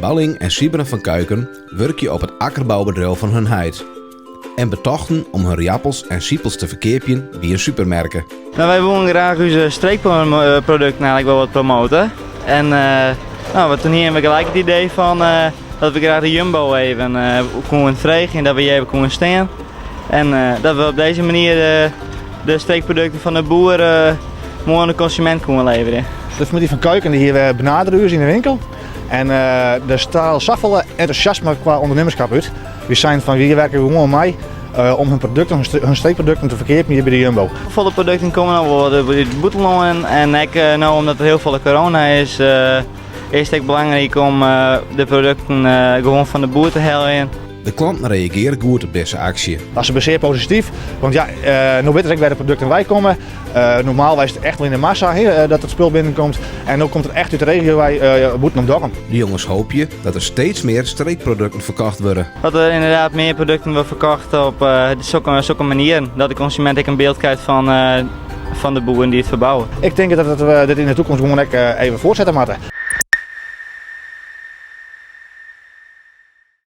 Balling en Siebren van Kuiken werkje op het akkerbouwbedrijf van hun huid. En betochten om hun appels en siepels te verkeerpjen bij een supermerken. Nou, wij willen graag onze streekproducten eigenlijk wel wat promoten. En toen hier hebben we gelijk het idee van dat we graag de Jumbo even kunnen vregen en dat we hier even kunnen staan. En dat we op deze manier de streekproducten van de boer mooi aan de consument kunnen leveren. De familie van Kuiken die hier benaderen u in de winkel. En er staat zoveel enthousiasme qua ondernemerschap uit. We zijn van wie werken gewoon mee om hun producten, hun streekproducten te verkeerpen hier bij de Jumbo. Volle producten komen al worden bij de boetelon en nou, omdat er heel veel corona is het belangrijk om de producten gewoon van de boer te halen. De klanten reageren goed op deze actie. Dat is zeer positief, want ja, nu weten we bij de producten wij komen. Normaal is het echt wel in de massa dat het spul binnenkomt. En nu komt het echt uit de regio wij moeten om dorpen. De jongens hopen dat er steeds meer streekproducten verkocht worden. Dat er inderdaad meer producten worden verkocht op zulke manieren. Dat de consument ook een beeld krijgt van de boeren die het verbouwen. Ik denk dat we dit in de toekomst gewoon even voortzetten moeten.